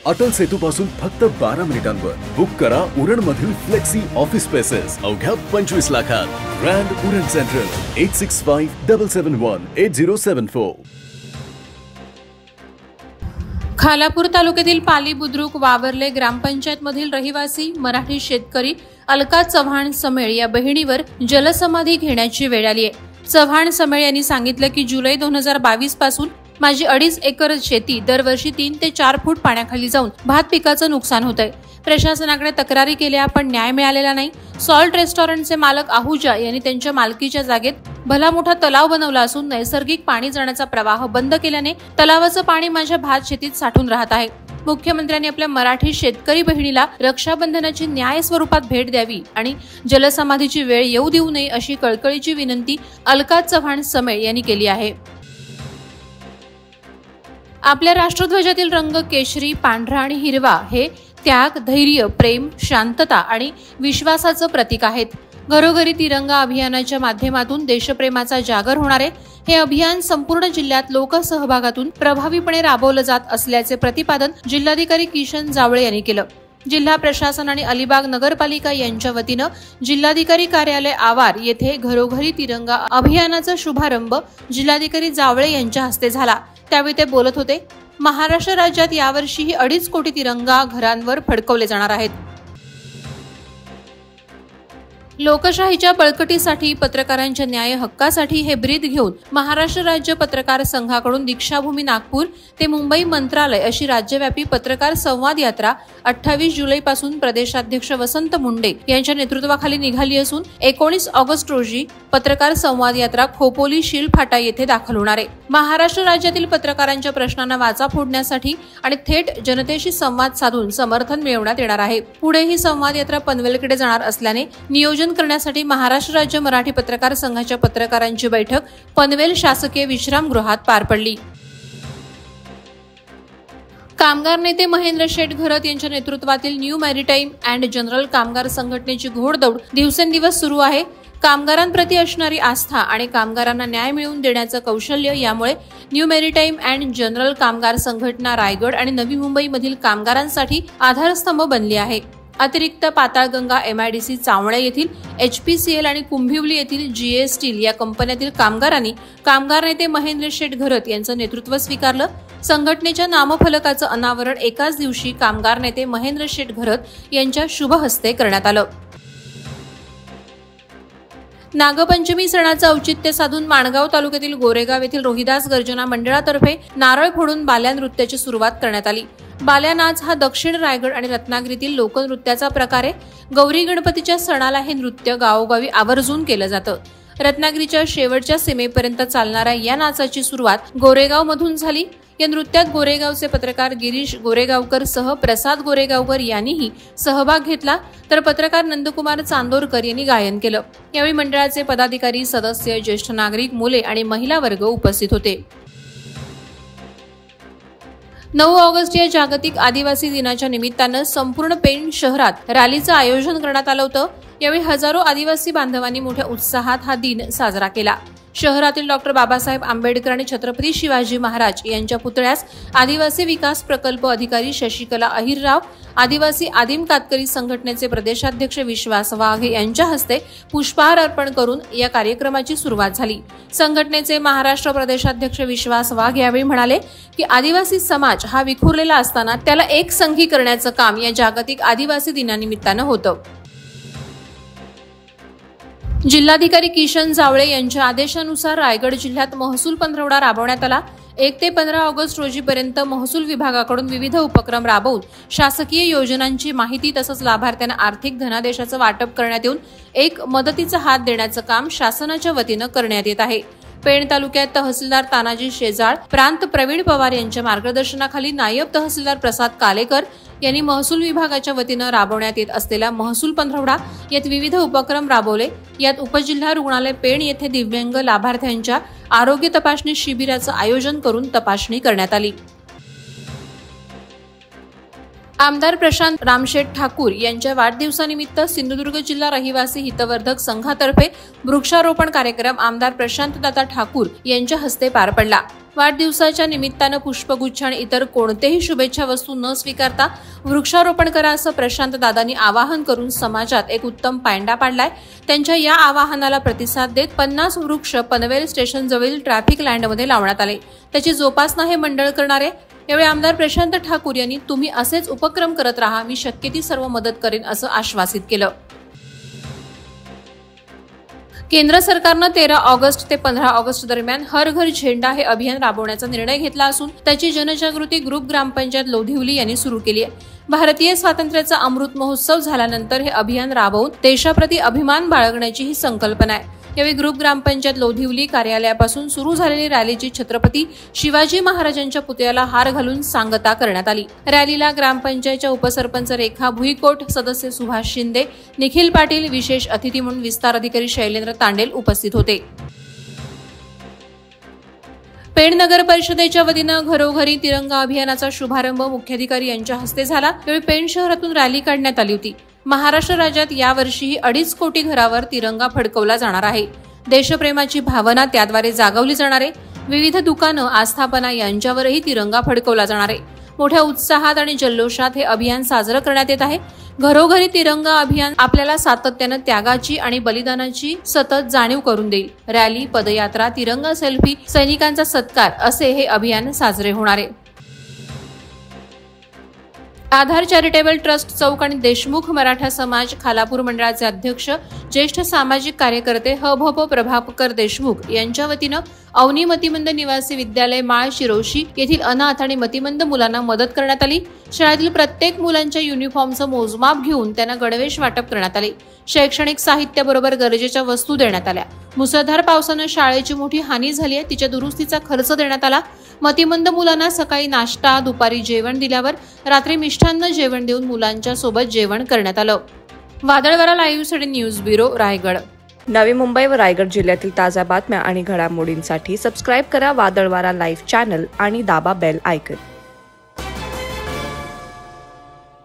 अटल सेतू पासून फक्त 12 मिनिटांवर बुक करा उरण मधील फ्लेक्सी ऑफिस स्पेसेस अवघ्या 25 लाखात. Grand Uran central 8657718074. खालापूर तालुक्यातील पाली बुद्रुक वावरले ग्रामपंचायत मधील रहिवासी मराठी शेतकरी अलका चव्हाण समेळ या बहिणीवर जलसमाधी घेण्याची वेळ आली आहे. चव्हाण समेळ यांनी सांगितलं की जुलै 2022 पासून माझी 2.5 एकर शेती दरवर्षी 3 ते 4 फूट पाण्याखाली जाऊन भात पिकाचं नुकसान होतंय. प्रशासनाकडे तक्रारी केल्या पण न्याय मिळालेला नाही. सॉल्ट रेस्टॉरंटचे मालक आहुजा यांनी त्यांच्या मालकीच्या जागेत भला मोठा तलाव बनवला असून नैसर्गिक पाणी जाण्याचा प्रवाह बंद केल्याने तलावाचं पाणी माझ्या भात शेतीत साठून राहत आहे. मुख्यमंत्र्यांनी आपल्या मराठी शेतकरी बहिणीला रक्षाबंधनाची न्याय स्वरूपात भेट द्यावी आणि जलसमाधीची वेळ येऊ देऊ नये अशी कळकळीची विनंती अलका चव्हाण समेळ यांनी केली आहे. आपल्या राष्ट्रध्वजातील रंग केशरी, पांढरा आणि हिरवा हे त्याग, धैर्य, प्रेम, शांतता आणि विश्वासाचं प्रतीक आहेत. घरोघरी तिरंगा अभियानाच्या माध्यमातून देशप्रेमाचा जागर होणार आहे. हे अभियान संपूर्ण जिल्ह्यात लोकसहभागातून प्रभावीपणे राबवलं जात असल्याचे प्रतिपादन जिल्हाधिकारी किशन जावळे यांनी केलं. जिल्हा प्रशासन आणि अलिबाग नगरपालिका यांच्या वतीनं जिल्हाधिकारी कार्यालय आवार येथे घरोघरी तिरंगा अभियानाचा शुभारंभ जिल्हाधिकारी जावळे यांच्या हस्ते झाला. त्यावेळी ते बोलत होते. महाराष्ट्र राज्यात यावर्षीही 2.5 कोटी तिरंगा घरांवर फडकवले जाणार आहेत. लोकशाहीच्या बळकटीसाठी, पत्रकारांच्या न्याय हक्कासाठी हे ब्रीद घेऊन महाराष्ट्र राज्य पत्रकार संघाकडून दीक्षाभूमी नागपूर ते मुंबई मंत्रालय अशी राज्यव्यापी पत्रकार संवाद यात्रा 28 जुलैपासून प्रदेशाध्यक्ष वसंत मुंडे यांच्या नेतृत्वाखाली निघाली असून 19 ऑगस्ट रोजी पत्रकार संवाद यात्रा खोपोली शीलफाटा येथे दाखल होणार आहे. महाराष्ट्र राज्यातील पत्रकारांच्या प्रश्नांना वाचा फोडण्यासाठी आणि थेट जनतेशी संवाद साधून समर्थन मिळवण्यात येणार आहे. पुढे ही संवाद यात्रा पनवेलकडे जाणार असल्याने नियोजन करण्यासाठी महाराष्ट्र राज्य मराठी पत्रकार संघाच्या पत्रकारांची बैठक पनवेल शासकीय विश्रामगृहात पार पडली. कामगार नेते महेंद्र शेठ घरत यांच्या नेतृत्वातील न्यू मॅरिटाईम अँड जनरल कामगार संघटनेची घोडदौड दिवसेंदिवस सुरू आहे. कामगारांप्रती असणारी आस्था आणि कामगारांना न्याय मिळवून देण्याचं कौशल्य यामुळे न्यू मॅरिटाईम अँड जनरल कामगार संघटना रायगड आणि नवी मुंबईमधील कामगारांसाठी आधारस्तंभ बनली आहे. अतिरिक्त पाताळगंगा, MIDC चावणे येथील HPCL आणि कुंभिवली येथील GA स्टील या कंपन्यातील कामगारांनी कामगार नेते महेंद्र शेठ घरत यांचं नेतृत्व स्वीकारलं. संघटनेच्या नामफलकाचं अनावरण एकाच दिवशी कामगार नेते महेंद्र शेठ घरत यांच्या शुभ हस्ते करण्यात आलं. नागपंचमी सणाचं औचित्य साधून माणगाव तालुक्यातील गोरेगाव येथील रोहिदास गर्जना मंडळातर्फे नारळ फोडून बाल्या नृत्याची सुरुवात करण्यात आली. बाल्या नाच हा दक्षिण रायगड आणि रत्नागिरीतील लोकनृत्याचा प्रकार आहे. गौरी गणपतीच्या सणाला हे नृत्य गावोगावी आवर्जून केलं जातं. रत्नागिरीच्या शेवटच्या सीमेपर्यंत चालणाऱ्या या नाचाची सुरुवात गोरेगाव मधून झाली. या नृत्यात गोरेगावचे पत्रकार गिरीश गोरेगावकर सह प्रसाद गोरेगावकर यांनीही सहभाग घेतला तर पत्रकार नंदकुमार चांदोरकर यांनी गायन केलं. यावेळी मंडळाचे पदाधिकारी, सदस्य, ज्येष्ठ नागरिक, मुले आणि महिला वर्ग उपस्थित होते. 9 ऑगस्ट या जागतिक आदिवासी दिनाच्या निमित्तानं संपूर्ण पेण शहरात रॅलीचं आयोजन करण्यात आलं होतं. यावेळी हजारो आदिवासी बांधवांनी मोठ्या उत्साहात हा दिन साजरा केला. शहरातील डॉ. बाबासाहेब आंबेडकर आणि छत्रपती शिवाजी महाराज यांच्या पुतळ्यास आदिवासी विकास प्रकल्प अधिकारी शशिकला अहिरराव, आदिवासी आदिम कातकरी संघटनेचे प्रदेशाध्यक्ष विश्वास वाघ यांच्या हस्ते पुष्पहार अर्पण करून या कार्यक्रमाची सुरुवात झाली. संघटनेचे महाराष्ट्र प्रदेशाध्यक्ष विश्वास वाघ यावेळी म्हणाले की आदिवासी समाज हा विखुरलेला असताना त्याला एकसंघी करण्याचं काम या जागतिक आदिवासी दिनानिमित्तानं होतं. जिल्हाधिकारी किशन जावळे यांच्या आदेशानुसार रायगड जिल्ह्यात महसूल पंधरवडा राबवण्यात आला. 1 ते 15 ऑगस्ट रोजीपर्यंत महसूल विभागाकडून विविध उपक्रम राबवून शासकीय योजनांची माहिती तसंच लाभार्थ्यांना आर्थिक धनादेशाचं वाटप करण्यात येऊन एक मदतीचा हात देण्याचं काम शासनाच्या वतीनं करण्यात येत आहे. पेण तालुक्यात तहसीलदार तानाजी शेजाळ, प्रांत प्रवीण पवार यांच्या मार्गदर्शनाखाली नायब तहसीलदार प्रसाद कालेकर यांनी महसूल विभागाच्या वतीनं राबवण्यात येत असलेला महसूल पंधरवडा यात विविध उपक्रम राबवले. यात उपजिल्हा रुग्णालय पेण येथे दिव्यांग लाभार्थ्यांच्या आरोग्य तपासणी शिबिराचं आयोजन करून तपासणी करण्यात आली. आमदार प्रशांत रामशेठ ठाकूर यांच्या वाढदिवसानिमित्त सिंधुदुर्ग जिल्हा रहिवासी हितवर्धक संघातर्फे वृक्षारोपण कार्यक्रम आमदार प्रशांत दादा ठाकूर यांच्या हस्ते पार पडला। वाढदिवसाच्या निमित्तानं पुष्पगुच्छ आणि इतर कोणतेही शुभेच्छा वस्तू न स्वीकारता वृक्षारोपण करा असं प्रशांत दादांनी आवाहन करून समाजात एक उत्तम पायंडा पाडलाय। त्यांच्या या आवाहनाला प्रतिसाद देत 50 वृक्ष पनवेल स्टेशन जवळील ट्रॅफिक लाईनमध्ये लावण्यात आले। त्याची जोपासना हे मंडळ करणारे। यावेळी आमदार प्रशांत ठाकूर यांनी तुम्ही असेच उपक्रम करत राहा, मी शक्य ती सर्व मदत करेन असं आश्वासित केलं। केंद्र सरकारनं 13 ऑगस्ट ते 15 ऑगस्ट दरम्यान हर घर झेंडा हे अभियान राबवण्याचा निर्णय घेतला असून त्याची जनजागृती ग्रुप ग्रामपंचायत लोधिवली यांनी सुरू केली आहे। भारतीय स्वातंत्र्याचा अमृत महोत्सव झाल्यानंतर हे अभियान राबवून देशाप्रती अभिमान बाळगण्याची ही संकल्पना आहे। यावेळी ग्रुप ग्रामपंचायत लोधिवली कार्यालयापासून सुरू झालेली रॅलीची छत्रपती शिवाजी महाराजांच्या पुतळ्याला हार घालून सांगता करण्यात आली। रॅलीला ग्रामपंचायतच्या उपसरपंच रेखा भुईकोट, सदस्य सुभाष शिंदे, निखिल पाटील, विशेष अतिथी म्हणून विस्तार अधिकारी शैलेंद्र तांडेल उपस्थित होते। पेण नगर परिषदेच्या वतीनं घरोघरी तिरंगा अभियानाचा शुभारंभ मुख्याधिकारी यांच्या हस्ते झाला। यावेळी पेण शहरातून रॅली काढण्यात आली होती। महाराष्ट्र राज्यात यावर्षीही 2.5 कोटी घरावर तिरंगा फडकवला जाणार आहे। देशप्रेमाची भावना त्याद्वारे जागवली जाणार आहे। विविध दुकानं, आस्थापना यांच्यावरही तिरंगा फडकवला जाणार आहे। मोठ्या उत्साहात आणि जल्लोषात हे अभियान साजरं करण्यात येत आहे। घरोघरी तिरंगा अभियान आपल्याला सातत्यानं त्यागाची आणि बलिदानाची सतत जाणीव करून देईल। रॅली, पदयात्रा, तिरंगा सेल्फी, सैनिकांचा सत्कार असे हे अभियान साजरे होणार आहे। आधार चॅरिटेबल ट्रस्ट चौक आणि देशमुख मराठा समाज खालापूर मंडळाचे अध्यक्ष ज्येष्ठ सामाजिक कार्यकर्ते ह.भ.प. प्रभाकर देशमुख यांच्या वतीनं अवनी मतिमंद निवासी विद्यालय माळ शिरोशी येथील अनाथ आणि मतिमंद मुलांना मदत करण्यात आली। शाळेतील प्रत्येक मुलांच्या युनिफॉर्मचं मोजमाप घेऊन त्यांना गणवेश वाटप करण्यात आले। शैक्षणिक साहित्याबरोबर गरजेच्या वस्तू देण्यात आल्या। मुसळधार पावसानं शाळेची मोठी हानी झाली आहे, तिच्या दुरुस्तीचा खर्च देण्यात आला। मतिमंद मुलांना सकाळी नाश्ता, दुपारी जेवण दिल्यावर रात्री मिष्टान्न जेवण देऊन मुलांच्या सोबत जेवण करण्यात आलं। वादळवारा लाईव्हसाठी न्यूज ब्युरो, रायगड। नवी मुंबई व रायगड जिल्ह्यातील ताज्या बातम्या आणि घडामोडींसाठी सबस्क्राईब करा वादळवारा लाईव्ह चॅनल आणि दाबा बेल आयकॉन।